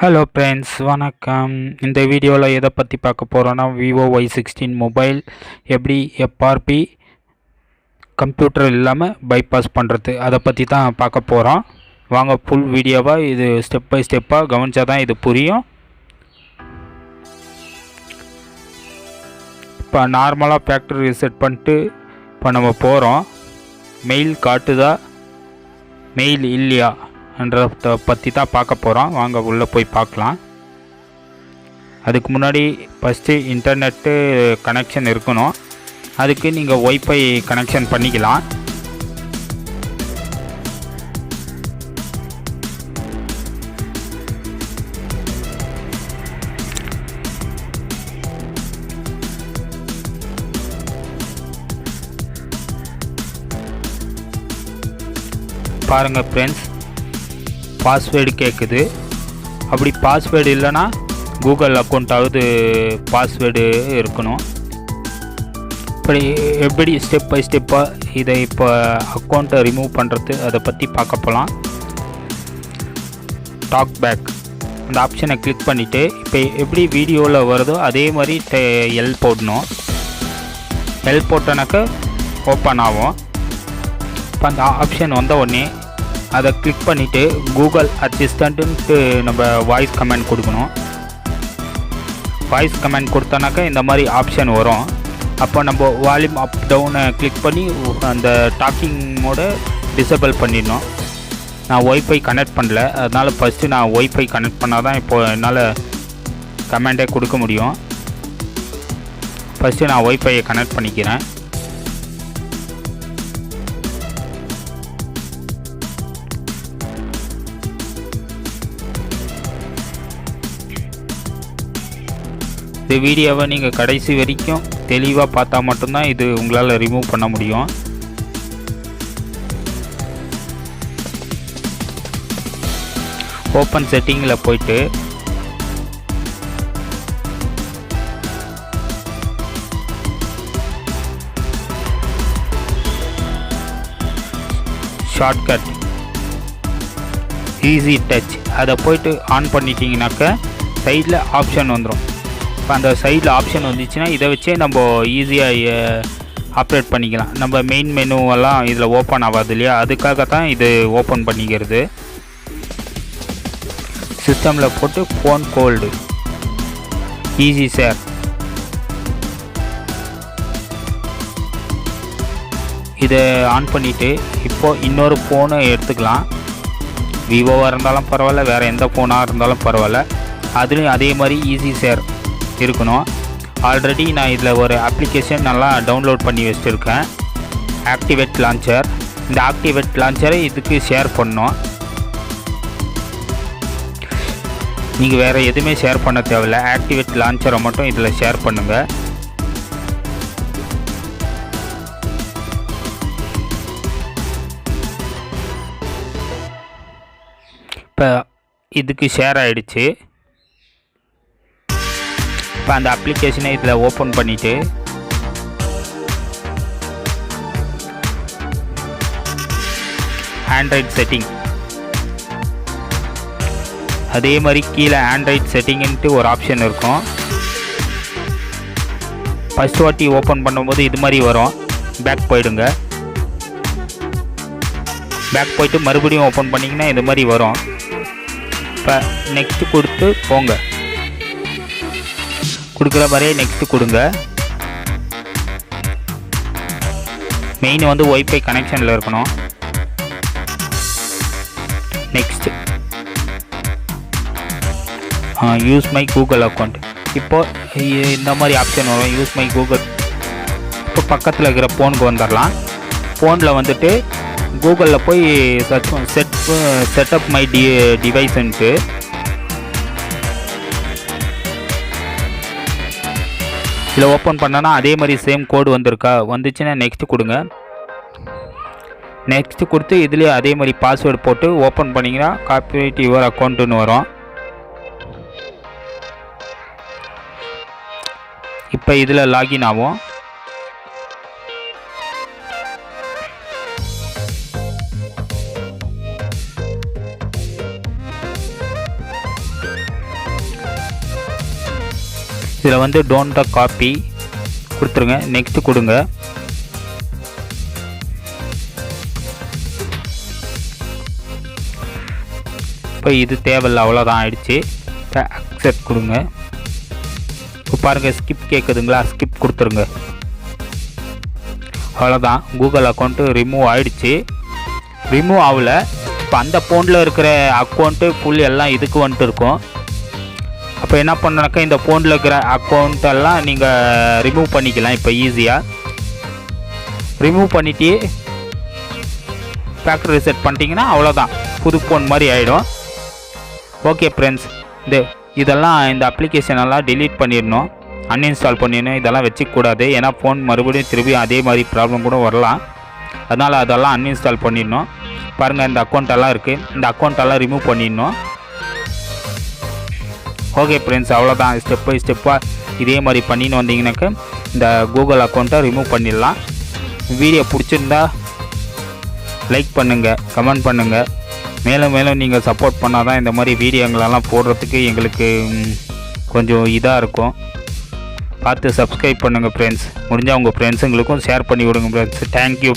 Hello friends, வணக்கம். இந்த வீடியோவில் எதை பற்றி பார்க்க போகிறோன்னா, விவோ Y16 மொபைல் எப்படி எஃப்ஆர்பி கம்ப்யூட்டர் இல்லாமல் பைபாஸ் பண்ணுறது, அதை பற்றி தான் பார்க்க போகிறோம். வாங்க ஃபுல் வீடியோவாக இது ஸ்டெப் பை ஸ்டெப்பாக கவனித்தா தான் இது புரியும். இப்போ நார்மலாக ஃபேக்ட்ரி ரீசெட் பண்ணிட்டு இப்போ நம்ம போகிறோம். மெயில் காட்டுதா மெயில் இல்லையா என்றதை பற்றி தான் பார்க்க போகிறோம். வாங்க உள்ளே போய் பார்க்கலாம். அதுக்கு முன்னாடி ஃபஸ்ட்டு இன்டர்நெட்டு கனெக்ஷன் இருக்கணும். அதுக்கு நீங்கள் ஒய்ஃபை கனெக்ஷன் பண்ணிக்கலாம். பாருங்கள் ஃப்ரெண்ட்ஸ், பாஸ்வேர்டு கேட்குது. அப்படி பாஸ்வேர்டு இல்லைன்னா கூகுள் அக்கௌண்ட்டாவது பாஸ்வேர்டு இருக்கணும். இப்படி எப்படி ஸ்டெப் பை ஸ்டெப்பாக இதை இப்போ அக்கௌண்ட்டை ரிமூவ் பண்ணுறது, அதை பற்றி பார்க்க போகலாம். டாக் பேக் அந்த ஆப்ஷனை கிளிக் பண்ணிவிட்டு இப்போ எப்படி வீடியோவில் வருதோ அதே மாதிரி எல் போடணும். எல் போட்டோனாக்க ஓப்பன் ஆகும். இப்போ அந்த ஆப்ஷன் வந்த உடனே அதை கிளிக் பண்ணிவிட்டு கூகுள் அசிஸ்டண்ட்டுன்ட்டு நம்ம வாய்ஸ் கமெண்ட் கொடுக்கணும். வாய்ஸ் கமெண்ட் கொடுத்தோன்னாக்கா இந்த மாதிரி ஆப்ஷன் வரும். அப்போ நம்ம வால்யூம் அப் டவுனை கிளிக் பண்ணி அந்த டாக்கிங் மோடை டிசேபிள் பண்ணிடணும். நான் ஒய்ஃபை கனெக்ட் பண்ணல, அதனால் ஃபஸ்ட்டு நான் ஒய்ஃபை கனெக்ட் பண்ணால் தான் இப்போது என்னால் கமெண்டே கொடுக்க முடியும். ஃபஸ்ட்டு நான் ஒய்ஃபையை கனெக்ட் பண்ணிக்கிறேன். இந்த வீடியோவை நீங்கள் கடைசி வரைக்கும் தெளிவாக பார்த்தா மட்டும்தான் இது உங்களால் ரிமூவ் பண்ண முடியும். ஓப்பன் செட்டிங்கில் போயிட்டு ஷார்ட்கட் ஈஸி டச் அதை போயிட்டு ஆன் பண்ணிட்டீங்கன்னாக்க சைடில் ஆப்ஷன் வந்துடும். இப்போ அந்த சைடில் ஆப்ஷன் வந்துச்சுன்னா இதை வச்சே நம்ம ஈஸியாக ஆப்ரேட் பண்ணிக்கலாம். நம்ம மெயின் மெனுவெல்லாம் இதில் ஓப்பன் ஆகாது இல்லையா, அதுக்காக தான் இது ஓப்பன் பண்ணிக்கிறது. சிஸ்டமில் போட்டு ஃபோன் கோல்டு ஈஸி ஷேர் இதை ஆன் பண்ணிவிட்டு இப்போது இன்னொரு ஃபோனை எடுத்துக்கலாம். விவோவாக இருந்தாலும் பரவாயில்ல, வேறு எந்த ஃபோனாக இருந்தாலும் பரவாயில்ல. அதுலேயும் அதே மாதிரி ஈஸி ஷேர் இருக்கணும். ஆல்ரெடி நான் இதில் ஒரு அப்ளிகேஷன் நல்லா டவுன்லோட் பண்ணி வச்சுருக்கேன், ஆக்டிவேட் லான்ச்சர். இந்த ஆக்டிவேட் லான்ச்சரை இதுக்கு ஷேர் பண்ணோம். நீங்கள் வேறு எதுவுமே ஷேர் பண்ண தேவையில்லை, ஆக்டிவேட் லான்ச்சரை மட்டும் இதில் ஷேர் பண்ணுங்கள். இப்போ இதுக்கு ஷேர் ஆகிடுச்சு. இப்போ அந்த அப்ளிகேஷனை இதில் ஓப்பன் பண்ணிவிட்டு ஆண்ட்ராய்ட் செட்டிங், அதே மாதிரி கீழே ஆண்ட்ராய்ட் செட்டிங்ன்ட்டு ஒரு ஆப்ஷன் இருக்கும். ஃபஸ்ட் வாட்டி ஓப்பன் பண்ணும்போது இது மாதிரி வரும். பேக் போயிடுங்க. பேக் போயிட்டு மறுபடியும் ஓப்பன் பண்ணிங்கன்னா இது மாதிரி வரும். இப்போ நெக்ஸ்ட்டு கொடுத்து போங்க. கொடுக்குற மாதிரியே நெக்ஸ்ட்டு கொடுங்க. மெயின் வந்து ஒய்ஃபை கனெக்ஷனில் இருக்கணும். Next use my Google account. இப்போது இந்த மாதிரி ஆப்ஷன் வரும், யூஸ் மை கூகுள். இப்போ பக்கத்தில் இருக்கிற ஃபோனுக்கு வந்துடலாம். ஃபோனில் வந்துட்டு கூகுளில் போய் செட்டப் மை டிவைஸ்ன்ட்டு இதில் ஓப்பன் பண்ணனா அதே மாதிரி சேம் கோடு வந்துச்சுன்னா நெக்ஸ்ட்டு கொடுங்க. நெக்ஸ்ட்டு கொடுத்து இதுலேயே அதே மாதிரி பாஸ்வேர்டு போட்டு ஓப்பன் பண்ணிங்கன்னா காப்பிரைட் யுவர் அக்கௌண்ட்டுன்னு வரும். இப்போ இதில் லாகின் ஆகும். இதில் வந்து டோன்ட் காப்பி கொடுத்துருங்க. நெக்ஸ்ட் கொடுங்க. இப்போ இது தேவையில்லை, அவ்வளோதான் ஆயிடுச்சு. இப்போ அக்செப்ட் கொடுங்க. இப்போ பாருங்கள் ஸ்கிப் கேட்குதுங்களா, ஸ்கிப் கொடுத்துருங்க. அவ்வளோதான், கூகுள் அக்கௌண்ட்டு ரிமூவ் ஆகிடுச்சு. ரிமூவ் ஆகலை. இப்போ அந்த ஃபோனில் இருக்கிற அக்கௌண்ட்டு ஃபுல் எல்லாம் இதுக்கு வந்துட்டு இருக்கும். அப்போ என்ன பண்ணனாக்கா இந்த ஃபோனில் இருக்கிற அக்கௌண்ட்டெல்லாம் நீங்கள் ரிமூவ் பண்ணிக்கலாம். இப்போ ஈஸியாக ரிமூவ் பண்ணிவிட்டு ஃபேக்ட்ரி ரீசெட் பண்ணிட்டீங்கன்னா அவ்வளோதான், புது ஃபோன் மாதிரி ஆகிடும். ஓகே ஃப்ரெண்ட்ஸ், இதெல்லாம் இந்த அப்ளிகேஷனெல்லாம் டிலீட் பண்ணிடணும், அன்இன்ஸ்டால் பண்ணிடணும். இதெல்லாம் வச்சுக்கூடாது. ஏன்னா ஃபோன் மறுபடியும் திரும்பி அதே மாதிரி ப்ராப்ளம் கூட வரலாம். அதனால் அதெல்லாம் அன்இன்ஸ்டால் பண்ணிடணும். பாருங்கள் இந்த அக்கௌண்ட்டெல்லாம் இருக்குது, இந்த அக்கௌண்ட்டெல்லாம் ரிமூவ் பண்ணிடணும். ஓகே ஃப்ரெண்ட்ஸ், அவ்வளோதான். ஸ்டெப் பை ஸ்டெப்பாக இதே மாதிரி பண்ணின்னு வந்தீங்கன்னாக்க இந்த கூகுள் அக்கௌண்ட்டை ரிமூவ் பண்ணிடலாம். வீடியோ பிடிச்சிருந்தா லைக் பண்ணுங்கள், கமெண்ட் பண்ணுங்கள். மேலும் மேலும் நீங்கள் சப்போர்ட் பண்ணால் தான் இந்த மாதிரி வீடியோங்களெல்லாம் போடுறதுக்கு எங்களுக்கு கொஞ்சம் இதாக இருக்கும். பார்த்து சப்ஸ்கிரைப் பண்ணுங்கள் ஃப்ரெண்ட்ஸ். முடிஞ்சால் உங்கள் ஃப்ரெண்ட்ஸுங்களுக்கும் ஷேர் பண்ணி விடுங்க ஃப்ரெண்ட்ஸ். தேங்க்யூ.